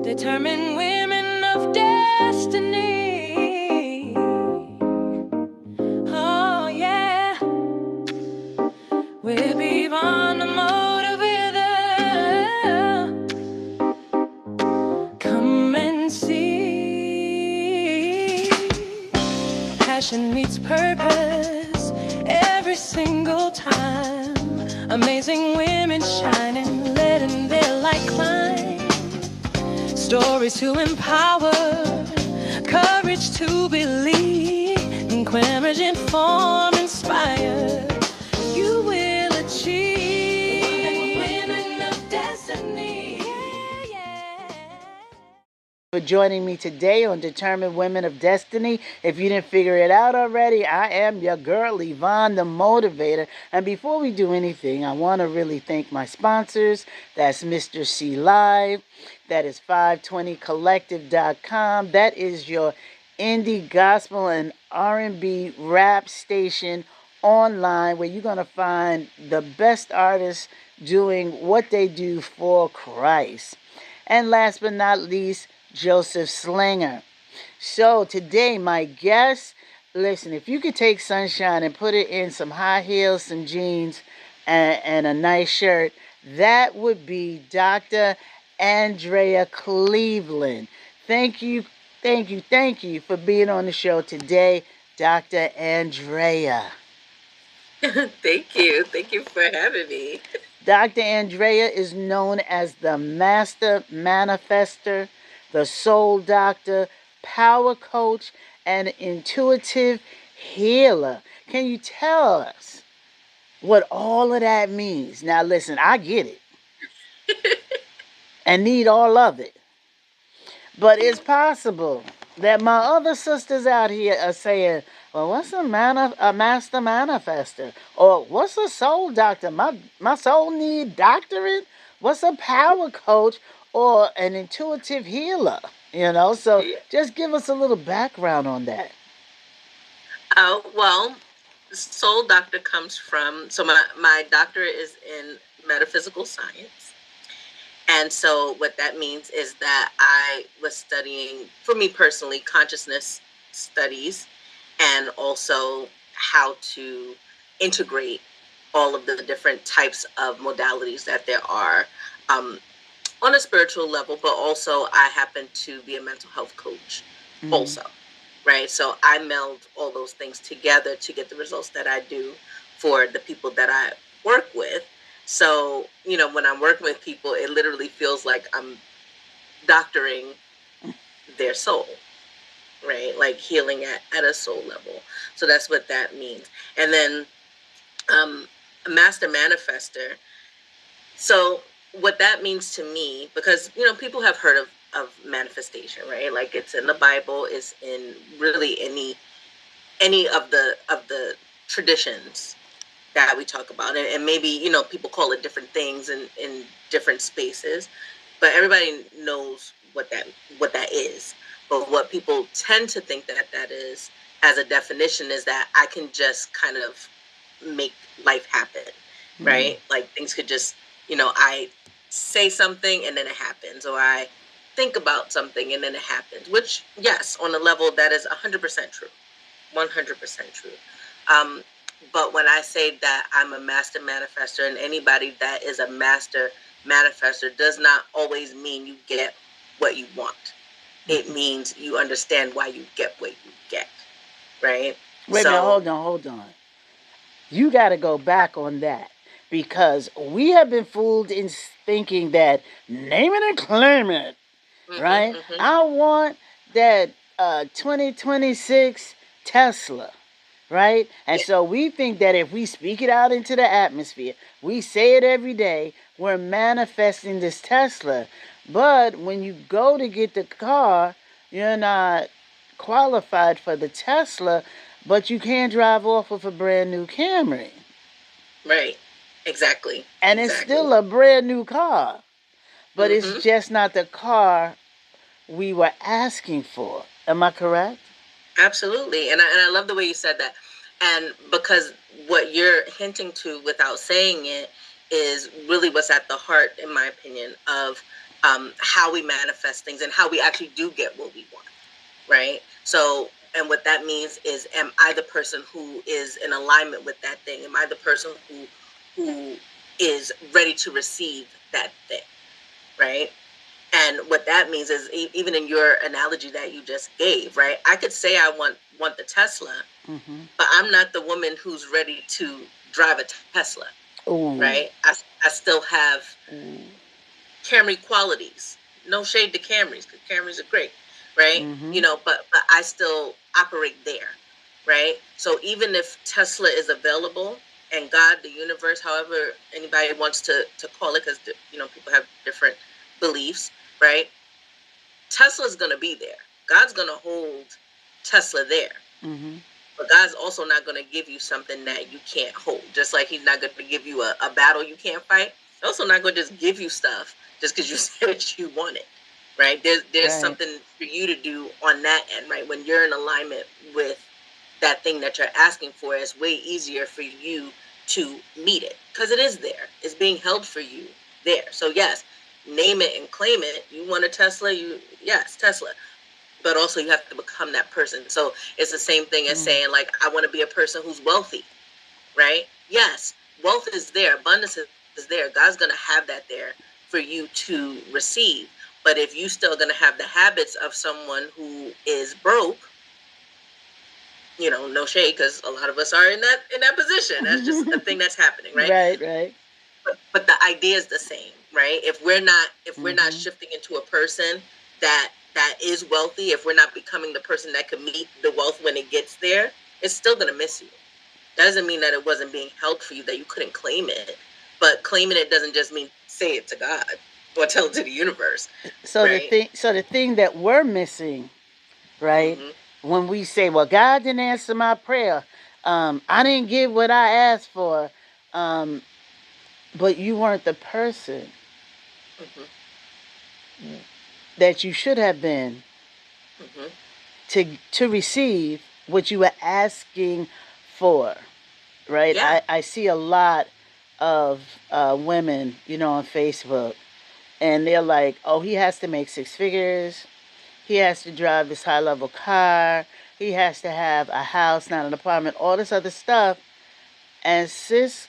Determined women of destiny. Oh yeah, we'll be on the motivator. Come and see. Passion meets purpose every single time. Amazing women shining, letting their light climb. Stories to empower, courage to believe, courage inform, inspire. You will achieve. Women of destiny. For joining me today on Determined Women of Destiny. If you didn't figure it out already, I am your girl, Yvonne the Motivator. And before we do anything, I want to really thank my sponsors. That's Mr. C Live. That is 520collective.com. That is your indie gospel and R&B rap station online where you're going to find the best artists doing what they do for Christ. And last but not least, Joseph Slinger. So today, my guest, listen, if you could take Sunshine and put it in some high heels, some jeans, and a nice shirt, that would be Dr. Andrea Cleveland. Thank you for being on the show today, Dr. Andrea. Thank you. Thank you for having me. Dr. Andrea is known as the Master Manifester, the Soul Doctor, Power Coach, and Intuitive Healer. Can you tell us what all of that means? Now, listen, I get it and need all of it. But it's possible that my other sisters out here are saying, well, what's a master manifester? Or what's a soul doctor? My soul need doctorate? What's a power coach or an intuitive healer? So just give us a little background on that. Well, soul doctor comes from, so my doctorate is in metaphysical science. And so what that means is that I was studying, for me personally, consciousness studies and also how to integrate all of the different types of modalities that there are on a spiritual level, but also I happen to be a mental health coach also, right? So I meld all those things together to get the results that I do for the people that I work with. So, when I'm working with people, it literally feels like I'm doctoring their soul, right? Like healing at a soul level. So that's what that means. And then a master manifester. So what that means to me, because, people have heard of manifestation, right? Like it's in the Bible, it's in really any of the traditions that we talk about, and maybe people call it different things in different spaces, but everybody knows what that is. But what people tend to think that is as a definition is that I can just kind of make life happen, right? Like things could just I say something and then it happens, or I think about something and then it happens, which yes, on a level that is 100% true, 100% true. But when I say that I'm a master manifester, and anybody that is a master manifester does not always mean you get what you want. It means you understand why you get what you get, right? Wait a minute, hold on. You got to go back on that because we have been fooled in thinking that name it and claim it, right? I want that 2026 Tesla. Right? And so we think that if we speak it out into the atmosphere, we say it every day, we're manifesting this Tesla. But when you go to get the car, you're not qualified for the Tesla, but you can drive off with a brand new Camry. Right. Exactly. And it's still a brand new car. But it's just not the car we were asking for. Am I correct? Absolutely. And I love the way you said that. And because what you're hinting to without saying it is really what's at the heart, in my opinion, of how we manifest things and how we actually do get what we want, right? So, and what that means is, am I the person who is in alignment with that thing? Am I the person who is ready to receive that thing, right? And what that means is, even in your analogy that you just gave, right? I could say I want the Tesla, but I'm not the woman who's ready to drive a Tesla, right? I still have Camry qualities. No shade to Camrys, because Camrys are great, right? But I still operate there, right? So even if Tesla is available, and God, the universe, however anybody wants to call it, because people have different beliefs, right? Tesla's gonna be there. God's gonna hold Tesla there. But God's also not going to give you something that you can't hold. Just like he's not going to give you a battle you can't fight. He's also not going to just give you stuff just because you said you want it, right? There's something for you to do on that end, right? When you're in alignment with that thing that you're asking for, it's way easier for you to meet it because it is there. It's being held for you there. So yes, name it and claim it. You want a Tesla? Yes, Tesla. But also you have to become that person. So it's the same thing as saying, like, I want to be a person who's wealthy, right? Yes, wealth is there. Abundance is there. God's going to have that there for you to receive. But if you still going to have the habits of someone who is broke, no shade, because a lot of us are in that position. That's just a thing that's happening, right? Right. But the idea is the same, right? If we're not shifting into a person that is wealthy, if we're not becoming the person that can meet the wealth when it gets there, it's still gonna miss you. That doesn't mean that it wasn't being held for you, that you couldn't claim it. But claiming it doesn't just mean say it to God or tell it to the universe. So right? the thing that we're missing, right? When we say, "Well, God didn't answer my prayer. I didn't get what I asked for," but you weren't the person that you should have been to receive what you were asking for, right? Yeah. I see a lot of women, on Facebook, and they're like, "Oh, he has to make 6 figures. He has to drive this high level car. He has to have a house, not an apartment, all this other stuff." And sis,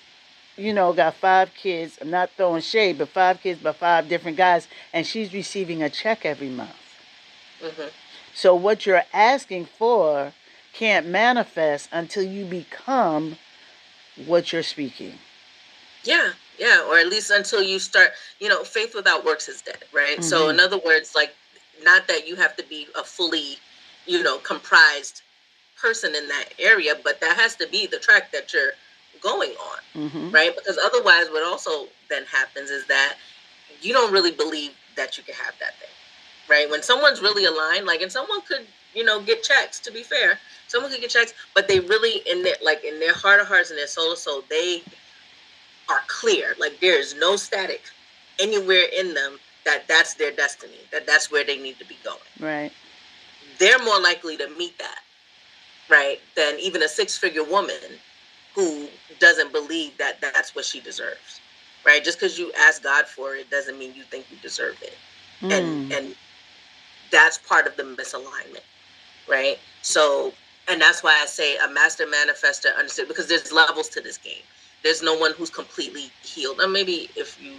got 5 kids. I'm not throwing shade, but 5 kids by 5 different guys, and she's receiving a check every month. So what you're asking for can't manifest until you become what you're speaking. Yeah, or at least until you start, faith without works is dead, right? So in other words, like, not that you have to be a fully, comprised person in that area, but that has to be the track that you're going on, right? Because otherwise what also then happens is that you don't really believe that you can have that thing, right? When someone's really aligned, like, and someone could, get checks, to be fair, someone could get checks, but they really, in their heart of hearts and their soul of soul, they are clear. Like, there is no static anywhere in them that's their destiny, that's where they need to be going. Right. They're more likely to meet that, right, than even a 6-figure woman who doesn't believe that that's what she deserves, right? Just because you ask God for it doesn't mean you think you deserve it. And that's part of the misalignment, right? So, and that's why I say a master manifester understood, because there's levels to this game. There's no one who's completely healed. Or maybe if you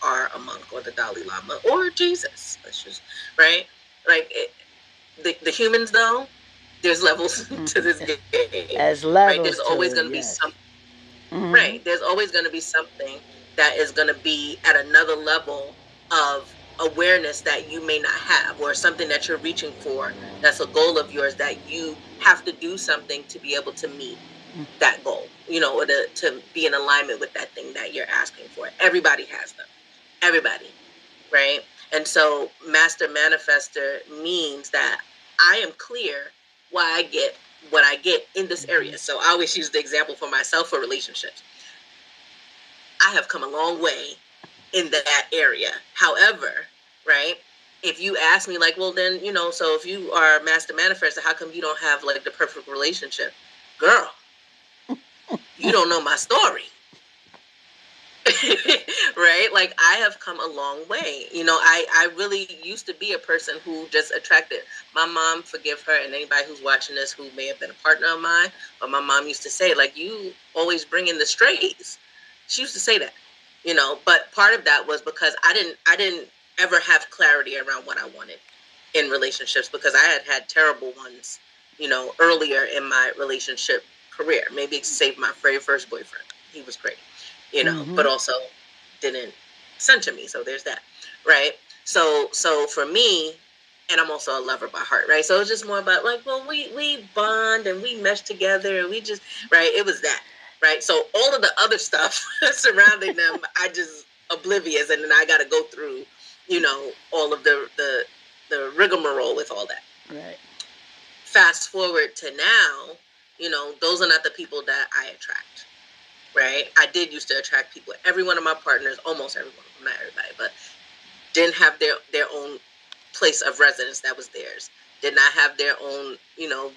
are a monk or the Dalai Lama or Jesus, that's just, right? Like, the humans, though, there's levels to this game. As levels, right? There's always going to be something. Right. There's always going to be something that is going to be at another level of awareness that you may not have, or something that you're reaching for that's a goal of yours that you have to do something to be able to meet that goal, or to be in alignment with that thing that you're asking for. Everybody has them. Everybody. Right? And so master manifester means that I am clear why I get what I get in this area. So I always use the example for myself for relationships. I have come a long way in that area. However, right, if you ask me, like, well, then, so if you are a master manifester, how come you don't have, like, the perfect relationship? Girl, you don't know my story. Right? Like I have come a long way. I really used to be a person who just attracted my mom, forgive her, and anybody who's watching this who may have been a partner of mine, but my mom used to say, like, you always bring in the strays. She used to say that, but part of that was because I didn't ever have clarity around what I wanted in relationships because I had terrible ones, earlier in my relationship career. Maybe save my very first boyfriend. He was great, but also didn't center me. So there's that, right? So for me, and I'm also a lover by heart, right? So it's just more about like, well, we bond and we mesh together and we just, right? It was that, right? So all of the other stuff surrounding them, I just oblivious, and then I got to go through, all of the rigmarole with all that. Right. Fast forward to now, those are not the people that I attract, right? I did used to attract people. Every one of my partners, almost everyone, not everybody, but didn't have their own place of residence that was theirs. Did not have their own,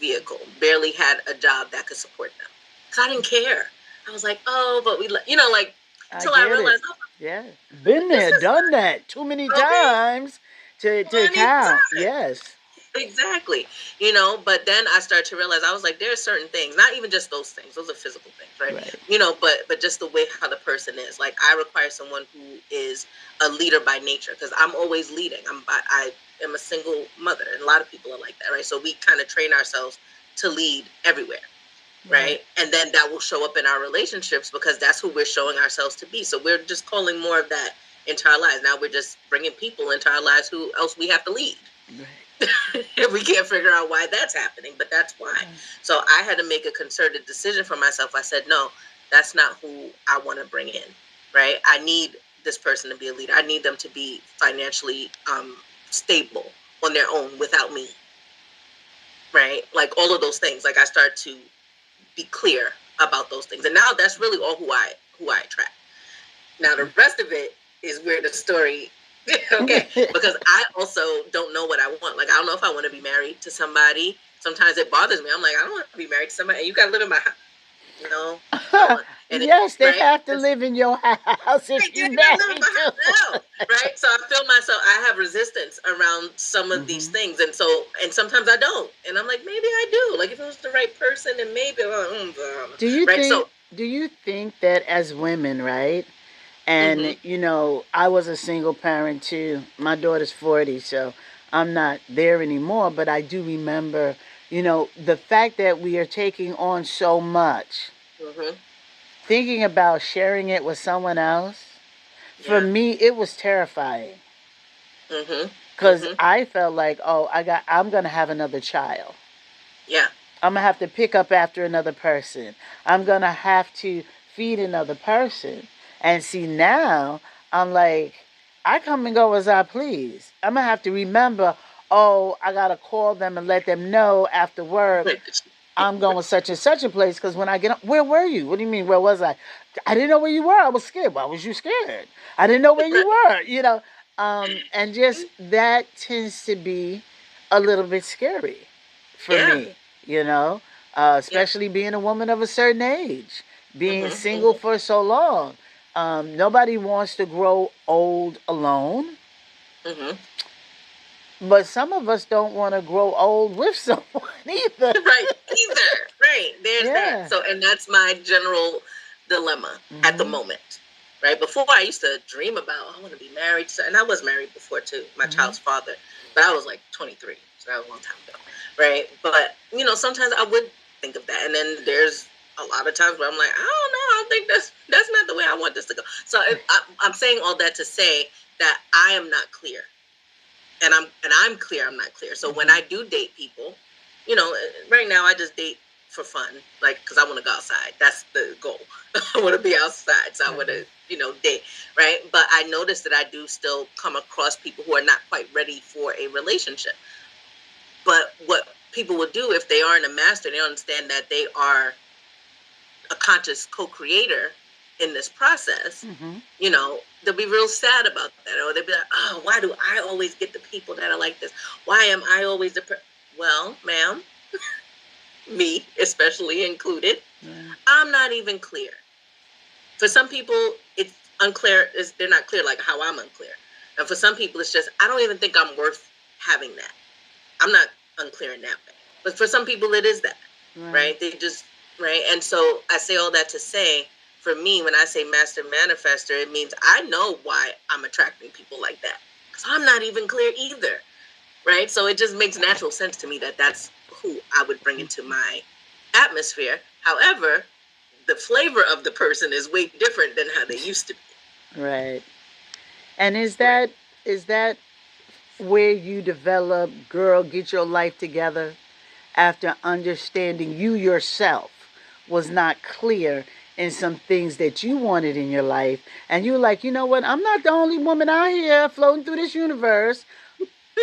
vehicle. Barely had a job that could support them. Cause I didn't care. I was like, oh, but we, like, I till I get it. realized, oh, Yeah. Been this there, is done that too many okay. times to Anytime. count. Yes. Exactly. But then I started to realize I was like, there are certain things, not even just those things, those are physical things, right? Right. But just the way how the person is. Like I require someone who is a leader by nature because I'm always leading. I am a single mother, and a lot of people are like that, right? So we kind of train ourselves to lead everywhere. Right. And then that will show up in our relationships because that's who we're showing ourselves to be. So we're just calling more of that into our lives. Now we're just bringing people into our lives who else we have to lead. Right. We can't figure out why that's happening, but that's why. Right. So I had to make a concerted decision for myself. I said, no, that's not who I want to bring in. Right. I need this person to be a leader. I need them to be financially stable on their own without me. Right. Like all of those things. Like I start to be clear about those things. And now that's really all who I attract. Now the rest of it is where the story okay. Because I also don't know what I want. Like I don't know if I want to be married to somebody. Sometimes it bothers me. I'm like, I don't want to be married to somebody and you gotta live in my house. No. Yes, they have to live in your house if you marry them. Right? So I feel myself, I have resistance around some of these things. And sometimes I don't. And I'm like, maybe I do. Like if it was the right person, then maybe. Do you think that as women, right? And, I was a single parent too. My daughter's 40, so I'm not there anymore. But I do remember, the fact that we are taking on so much. Thinking about sharing it with someone else, for me, it was terrifying. Because I felt like, I'm going to have another child. Yeah. I'm going to have to pick up after another person. I'm going to have to feed another person. And see, now, I'm like, I come and go as I please. I'm going to have to remember, I got to call them and let them know after work I'm going such and such a place because when I get up, where were you? What do you mean, where was I? I didn't know where you were. I was scared. Why was you scared? I didn't know where you were, and just that tends to be a little bit scary for me, especially being a woman of a certain age, being single for so long. Nobody wants to grow old alone. But some of us don't want to grow old with someone either. Right. There's that. So, and that's my general dilemma at the moment. Right. Before I used to dream about, I want to be married. And I was married before too, my child's father. But I was like 23. So that was a long time ago. Right. But, sometimes I would think of that. And then there's a lot of times where I'm like, I don't know. I don't think that's not the way I want this to go. So I'm saying all that to say that I am not clear. And I'm clear I'm not clear. So when I do date people, right now I just date for fun, like because I want to go outside. That's the goal. I want to be outside, so I want to date, right? But I notice that I do still come across people who are not quite ready for a relationship. But what people will do if they aren't a master, they understand that they are a conscious co-creator in this process, they'll be real sad about that. Or they'll be like, oh, why do I always get the people that are like this? Why am I always well, ma'am, me especially included, I'm not even clear. For some people, unclear is they're not clear like how I'm unclear. And for some people, it's just I don't even think I'm worth having that. I'm not unclear in that way. But for some people, it is that, right? They just right. And so I say all that to say, for me, when I say master manifester, it means I know why I'm attracting people like that because I'm not even clear either, right? So it just makes natural sense to me that that's who I would bring into my atmosphere. However, the flavor of the person is way different than how they used to be. Right. And Right. is that where you develop, girl, get your life together after understanding you yourself was not clear in some things that you wanted in your life, and you were like, you know what, I'm not the only woman out here floating through this universe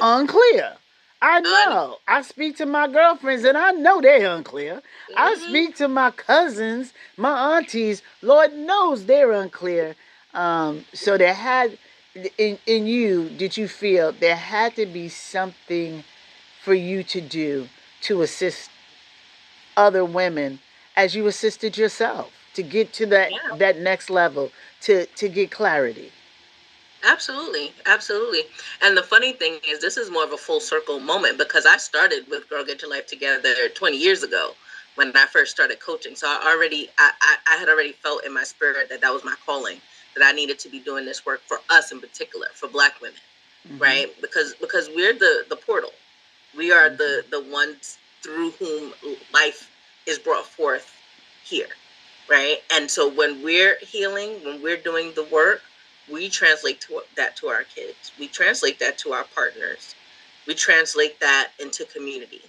unclear. I know. I speak to my girlfriends and I know they're unclear. I Mm-hmm. speak to my cousins, my aunties. Lord knows they're unclear. So there had, in you, did you feel there had to be something for you to do to assist other women as you assisted yourself to get to Yeah. that next level, to get clarity? Absolutely, absolutely. And the funny thing is, this is more of a full circle moment because I started with Girl Get Your Life Together 20 years ago when I first started coaching. So I had already felt in my spirit that that was my calling, that I needed to be doing this work for us in particular, for Black women, Mm-hmm. right? Because we're the portal, we are Mm-hmm. the ones through whom life is brought forth here, right? And so when we're healing, when we're doing the work, we translate that to our kids. We translate that to our partners. We translate that into community.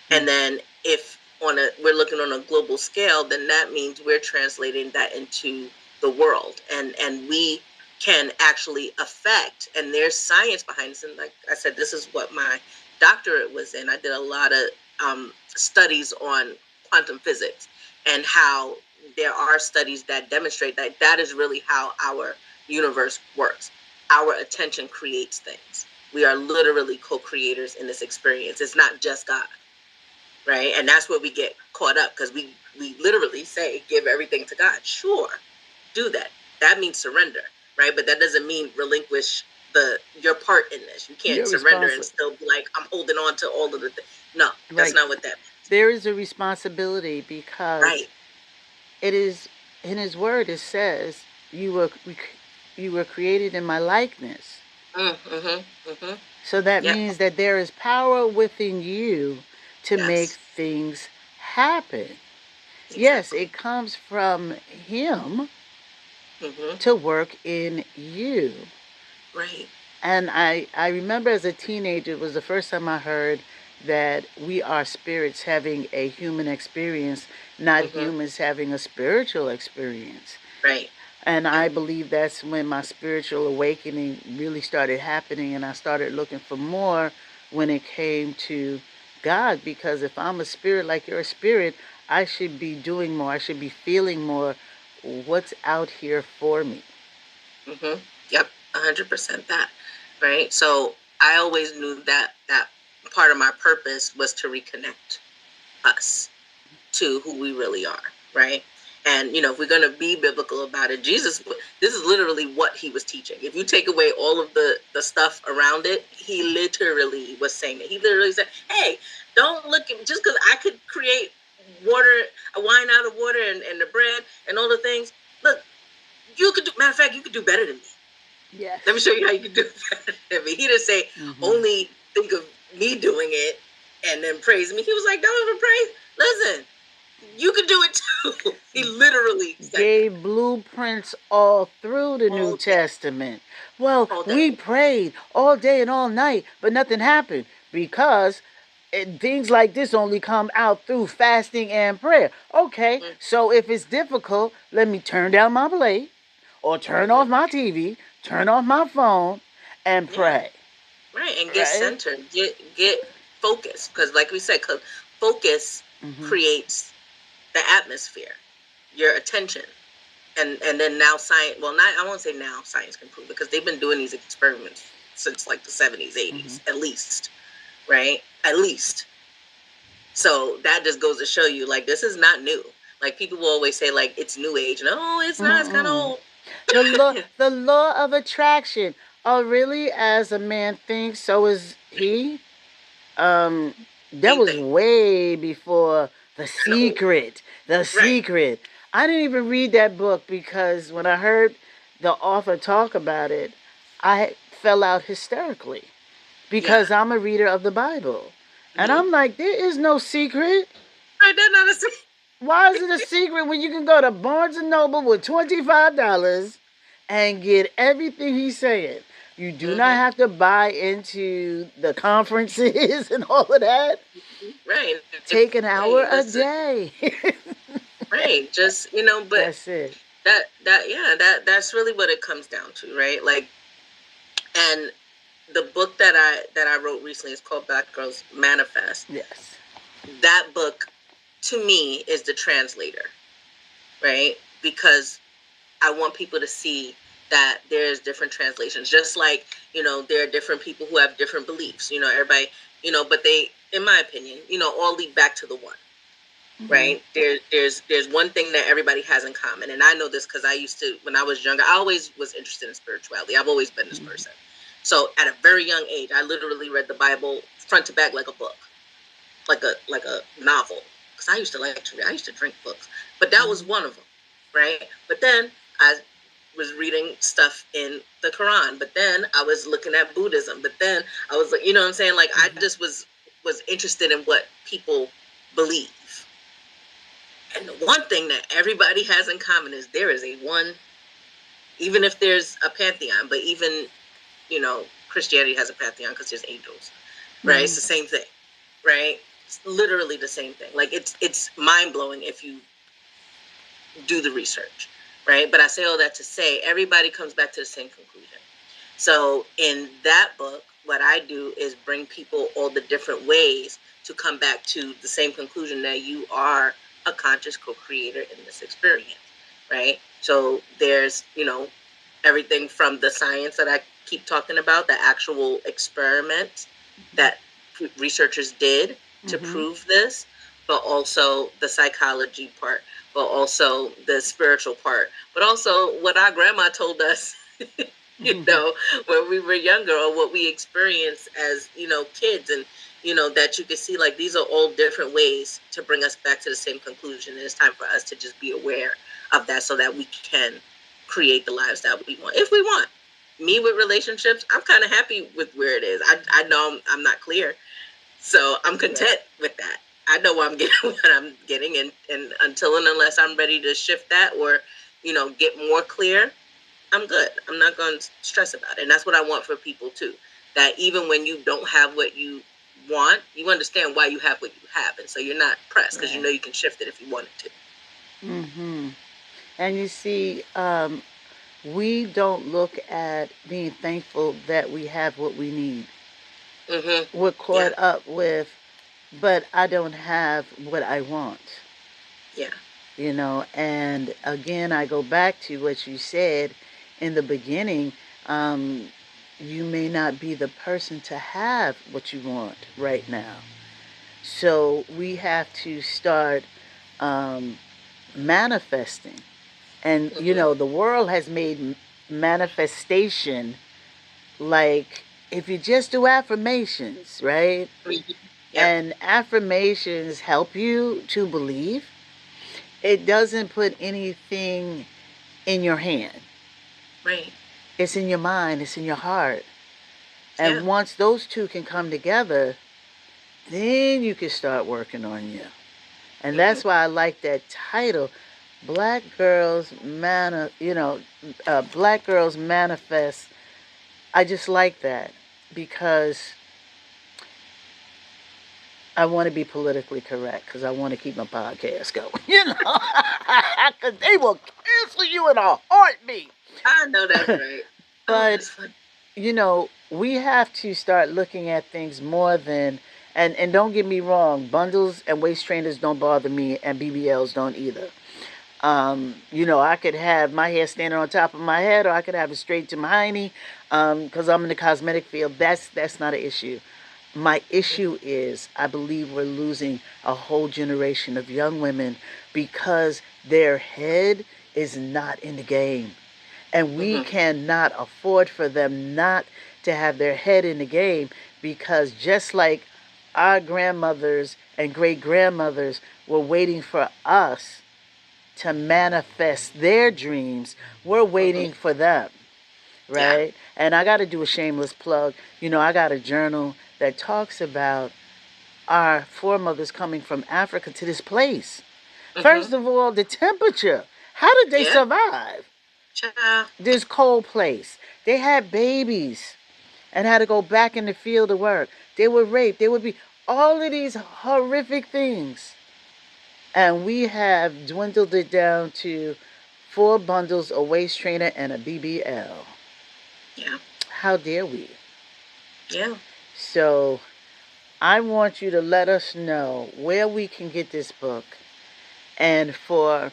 And then if we're looking on a global scale, then that means we're translating that into the world, and we can actually affect. And there's science behind this. And like I said, this is what my doctorate was in. I did a lot of studies on quantum physics and how there are studies that demonstrate that that is really how our universe works. Our attention creates things. We are literally co-creators in this experience. It's not just God, right? And that's where we get caught up because we literally say give everything to God. Sure, do that. That means surrender, right? But that doesn't mean relinquish your part in this. You can't You're surrender and responsible. still be like I'm holding on to all of the things. No, that's Right. not what that means. There is a responsibility because Right. it is in His Word. It says you were created in my likeness. Mm-hmm. Mm-hmm. So that Yep. means that there is power within you to make Yes. things happen. Yes, Exactly. it comes from Him Mm-hmm. to work in you. Right. And I remember as a teenager, it was the first time I heard that we are spirits having a human experience, not Mm-hmm. humans having a spiritual experience. Right. And I Yep. believe that's when my spiritual awakening really started happening, and I started looking for more when it came to God. Because if I'm a spirit like you're a spirit, I should be doing more, I should be feeling more. What's out here for me? Mm-hmm. Yep. 100% that. Right. So I always knew that that part of my purpose was to reconnect us to who we really are, right? And if we're going to be biblical about it, Jesus, this is literally what he was teaching. If you take away all of the stuff around it, he literally was saying it. He literally said, "Hey, don't look at just because I could create water, a wine out of water, and the bread and all the things. Look, you could do. Matter of fact, you could do better than me. Yes. Let me show you how you can do it better than me." He didn't say Mm-hmm. only think of me doing it and then praise me. He was like, "Don't even praise. Listen, you can do it too." He literally said that Gave blueprints all through the New all day, Testament. Well, all day. we prayed all day and all night, but nothing happened because things like this only come out through fasting and prayer. Okay, so if it's difficult, let me turn down my plate or turn Mm-hmm. off my TV, turn off my phone, and Yeah, pray. right. And get Right? centered, get focused, because like we said, cause focus Mm-hmm. creates the atmosphere, your attention, and then now science. Well, not I won't say now science can prove it because they've been doing these experiments since like the 70s, Mm-hmm. 80s, at least, right? At least. So that just goes to show you, like, this is not new. Like, people will always say, like, it's new age. No, it's not. It's kind of Mm-mm. old. The law of attraction. Oh, really? As a man thinks, so is he. Um, that Same was thing. way before The I know. Secret. The Right. Secret. I didn't even read that book because when I heard the author talk about it, I fell out hysterically Yeah. because I'm a reader of the Bible. And Mm-hmm. I'm like, there is no secret. Right. That's not a secret. Why is it a secret when you can go to Barnes and Noble with $25 and get everything he's saying? You do not Mm-hmm. have to buy into the conferences and all of that. Right. Take an Hey, hour a listen. day. Right. Just but That's it. that's really what it comes down to, right? Like, and the book that I wrote recently is called Black Girls Manifest. Yes. That book, to me, is the translator, right? Because I want people to see that there's different translations. Just like, there are different people who have different beliefs. Everybody, but they, in my opinion, all lead back to the one. Mm-hmm. Right? There's one thing that everybody has in common. And I know this because I used to, when I was younger, I always was interested in spirituality. I've always been this person. So at a very young age, I literally read the Bible front to back like a book, like a novel. Because I used to like to read. I used to drink books, but that was one of them, right? But then I was reading stuff in the Quran. But then I was looking at Buddhism. But then I was like, you know what I'm saying? Like I just was interested in what people believe. And the one thing that everybody has in common is there is a one, even if there's a pantheon, but even, Christianity has a pantheon because there's angels, right? It's the same thing, right? It's literally the same thing. Like it's mind blowing if you do the research, right? But I say all that to say everybody comes back to the same conclusion. So in that book, what I do is bring people all the different ways to come back to the same conclusion that you are a conscious co-creator in this experience, right? So there's, everything from the science that I keep talking about, the actual experiments that researchers did to prove this, but also the psychology part, but also the spiritual part, but also what our grandma told us when we were younger, or what we experienced as, kids. And, that you can see, like, these are all different ways to bring us back to the same conclusion. And it's time for us to just be aware of that so that we can create the lives that we want. If we want. Me with relationships, I'm kind of happy with where it is. I know I'm not clear. So I'm content with that. I know what I'm getting, what I'm getting. And until and unless I'm ready to shift that or, get more clear, I'm good. I'm not going to stress about it. And that's what I want for people too. That even when you don't have what you want, you understand why you have what you have. And so you're not pressed because you know you can shift it if you wanted to. And you see, we don't look at being thankful that we have what we need. We're caught up with, but I don't have what I want. Yeah. And again, I go back to what you said in the beginning. You may not be the person to have what you want right now. So we have to start manifesting. And, the world has made manifestation like if you just do affirmations, right? And affirmations help you to believe. It doesn't put anything in your hand. Right. It's in your mind, it's in your heart. And once those two can come together, then you can start working on you. And that's why I like that title, Black Girls Black Girls Manifest. I just like that because I want to be politically correct because I want to keep my podcast going. Because they will cancel you in a heartbeat. I know that's right. But, we have to start looking at things more than, and don't get me wrong, bundles and waist trainers don't bother me, and BBLs don't either. I could have my hair standing on top of my head, or I could have it straight to my hiney, because I'm in the cosmetic field. That's not an issue. My issue is I believe we're losing a whole generation of young women because their head is not in the game. And we cannot afford for them not to have their head in the game, because just like our grandmothers and great grandmothers were waiting for us to manifest their dreams, we're waiting for them, Yeah. right? And I got to do a shameless plug. You know, I got a journal that talks about our foremothers coming from Africa to this place. First of all, the temperature. How did they Yeah. survive Child. this cold place? They had babies and had to go back in the field to work. They were raped. They would be all of these horrific things. And we have dwindled it down to 4 bundles, a waist trainer, and a BBL. Yeah. How dare we? Yeah. So I want you to let us know where we can get this book. And for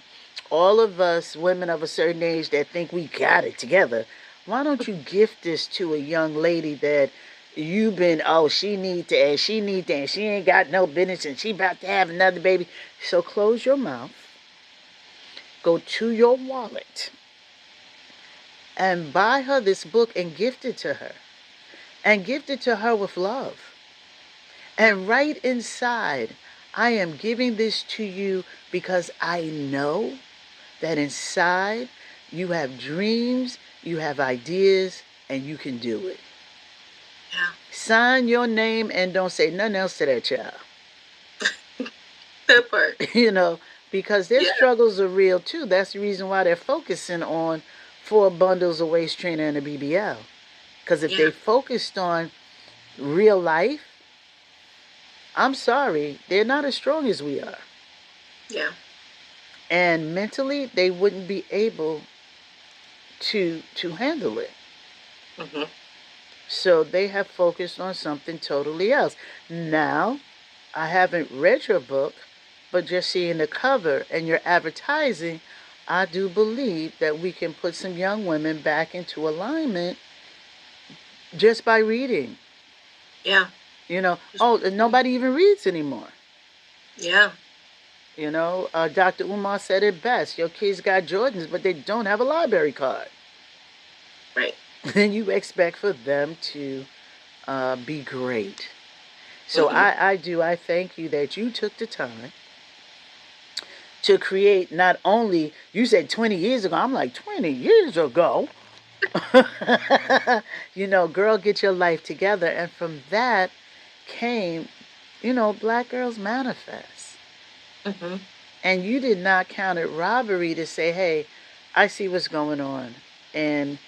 all of us women of a certain age that think we got it together, why don't you gift this to a young lady that you've been, oh, she need to, and she need to, and she ain't got no business, and she about to have another baby. So close your mouth, go to your wallet, and buy her this book and gift it to her. And gift it to her with love. And write inside, I am giving this to you because I know that inside you have dreams, you have ideas, and you can do it. Yeah. Sign your name and don't say nothing else to that child. That part. You know, because their Yeah. struggles are real too. That's the reason why they're focusing on 4 bundles, a waist trainer, and a BBL. Because if Yeah. they focused on real life, I'm sorry, they're not as strong as we are. Yeah. And mentally, they wouldn't be able to handle it. So they have focused on something totally else. Now, I haven't read your book, but just seeing the cover and your advertising, I do believe that we can put some young women back into alignment just by reading. Yeah. You know, oh, nobody even reads anymore. Yeah. You know, Dr. Umar said it best. Your kids got Jordans, but they don't have a library card. Right. Then you expect for them to be great. So I thank you that you took the time to create. Not only, you said 20 years ago, I'm like, 20 years ago? You know, girl, get your life together. And from that came, you know, Black Girls Manifest. And you did not count it robbery to say, hey, I see what's going on. And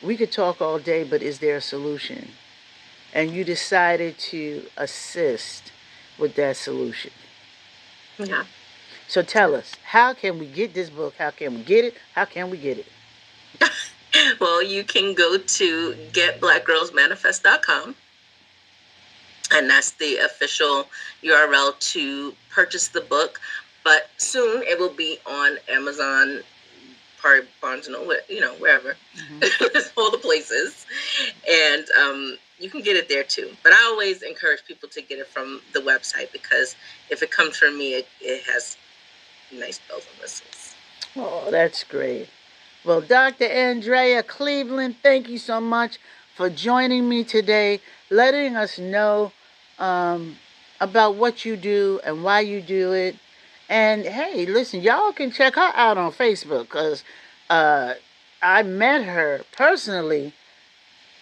we could talk all day, but is there a solution? And you decided to assist with that solution. Yeah. So tell us, how can we get this book? How can we get it? How can we get it? Well, you can go to getblackgirlsmanifest.com. And that's the official URL to purchase the book. But soon it will be on Amazon, Barnes and Noble, you know, wherever. All the places. And you can get it there too. But I always encourage people to get it from the website, because if it comes from me, it has nice bells and whistles. Oh, that's great. Well, Dr. Andrea Cleveland, thank you so much for joining me today, letting us know about what you do and why you do it. And hey, listen, y'all can check her out on Facebook, because I met her personally,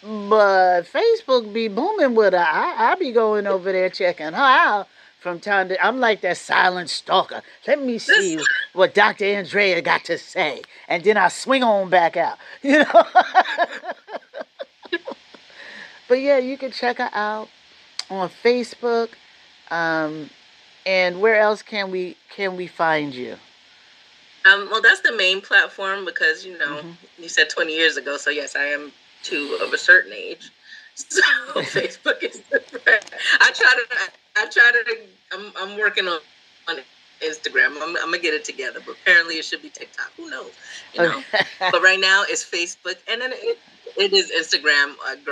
but Facebook be booming with her. I be going over there checking her out from time to. I'm like that silent stalker. Let me see what Dr. Andrea got to say, and then I swing on back out. You know. But yeah, you can check her out on Facebook. And where else can we find you? Well, that's the main platform, because, you know, you said 20 years ago. So yes, I am too of a certain age. So Facebook is. I'm working on Instagram. I'm gonna get it together, but apparently it should be TikTok. Who knows? You know. But right now it's Facebook, and then it is Instagram.